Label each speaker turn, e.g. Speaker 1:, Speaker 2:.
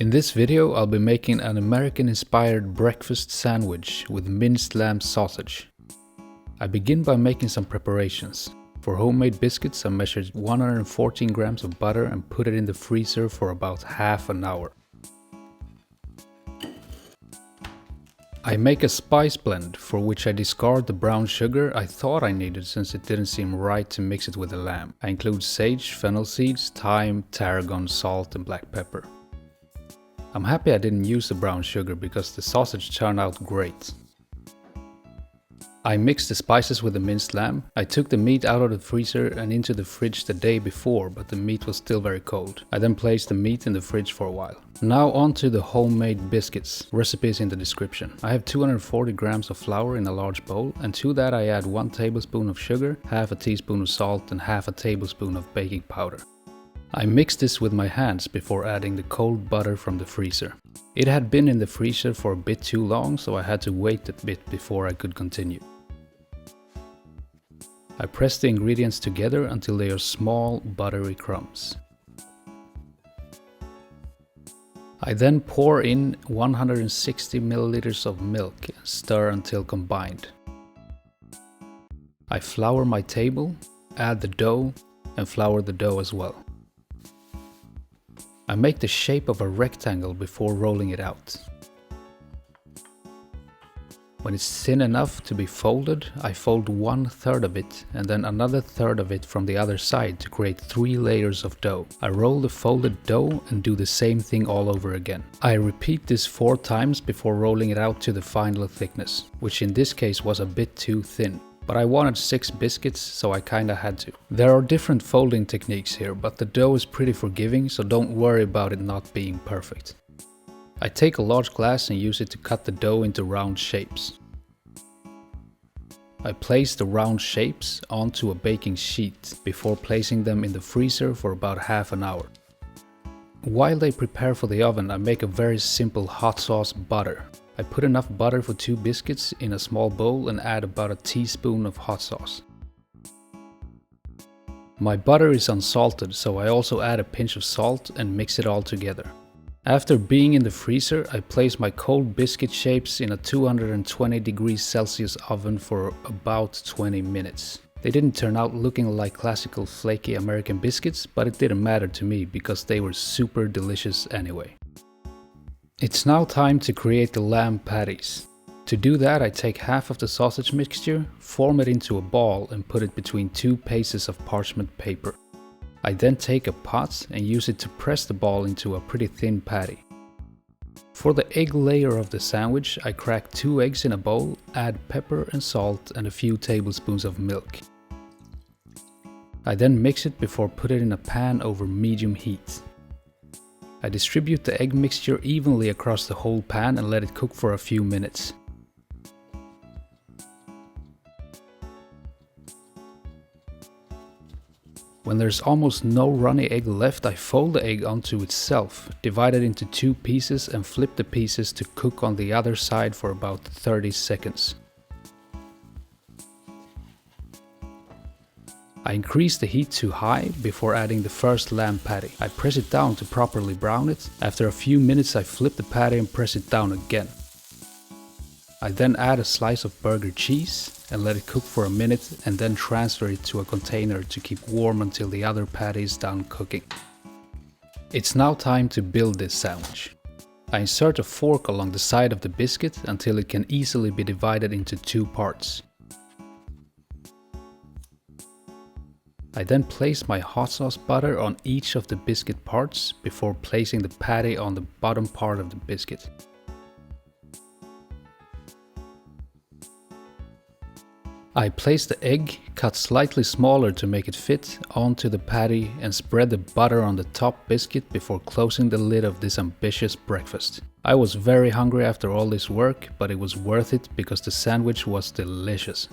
Speaker 1: In this video I'll be making an American-inspired breakfast sandwich with minced lamb sausage. I begin by making some preparations. For homemade biscuits I measured 114 grams of butter and put it in the freezer for about half an hour. I make a spice blend for which I discard the brown sugar I thought I needed since it didn't seem right to mix it with the lamb. I include sage, fennel seeds, thyme, tarragon, salt and black pepper. I'm happy I didn't use the brown sugar because the sausage turned out great. I mixed the spices with the minced lamb. I took the meat out of the freezer and into the fridge the day before, but the meat was still very cold. I then placed the meat in the fridge for a while. Now on to the homemade biscuits. Recipes in the description. I have 240 grams of flour in a large bowl, and to that I add 1 tablespoon of sugar, half a teaspoon of salt and half a tablespoon of baking powder. I mixed this with my hands before adding the cold butter from the freezer. It had been in the freezer for a bit too long, so I had to wait a bit before I could continue. I press the ingredients together until they are small, buttery crumbs. I then pour in 160 milliliters of milk and stir until combined. I flour my table, add the dough, and flour the dough as well. I make the shape of a rectangle before rolling it out. When it's thin enough to be folded, I fold 1/3 of it and then another third of it from the other side to create 3 layers of dough. I roll the folded dough and do the same thing all over again. I repeat this 4 times before rolling it out to the final thickness, which in this case was a bit too thin. But I wanted 6 biscuits, so I kinda had to. There are different folding techniques here, but the dough is pretty forgiving, so don't worry about it not being perfect. I take a large glass and use it to cut the dough into round shapes. I place the round shapes onto a baking sheet before placing them in the freezer for about half an hour. While they prepare for the oven, I make a very simple hot sauce butter. I put enough butter for 2 biscuits in a small bowl and add about a teaspoon of hot sauce. My butter is unsalted, so I also add a pinch of salt and mix it all together. After being in the freezer, I place my cold biscuit shapes in a 220 degrees Celsius oven for about 20 minutes. They didn't turn out looking like classical flaky American biscuits, but it didn't matter to me because they were super delicious anyway. It's now time to create the lamb patties. To do that, I take half of the sausage mixture, form it into a ball and put it between 2 pieces of parchment paper. I then take a pot and use it to press the ball into a pretty thin patty. For the egg layer of the sandwich, I crack 2 eggs in a bowl, add pepper and salt and a few tablespoons of milk. I then mix it before putting it in a pan over medium heat. I distribute the egg mixture evenly across the whole pan and let it cook for a few minutes. When there's almost no runny egg left, I fold the egg onto itself, divide it into 2 pieces and flip the pieces to cook on the other side for about 30 seconds. I increase the heat to high before adding the first lamb patty. I press it down to properly brown it. After a few minutes I flip the patty and press it down again. I then add a slice of burger cheese and let it cook for a minute and then transfer it to a container to keep warm until the other patty is done cooking. It's now time to build this sandwich. I insert a fork along the side of the biscuit until it can easily be divided into 2 parts. I then place my hot sauce butter on each of the biscuit parts before placing the patty on the bottom part of the biscuit. I place the egg, cut slightly smaller to make it fit, onto the patty and spread the butter on the top biscuit before closing the lid of this ambitious breakfast. I was very hungry after all this work, but it was worth it because the sandwich was delicious.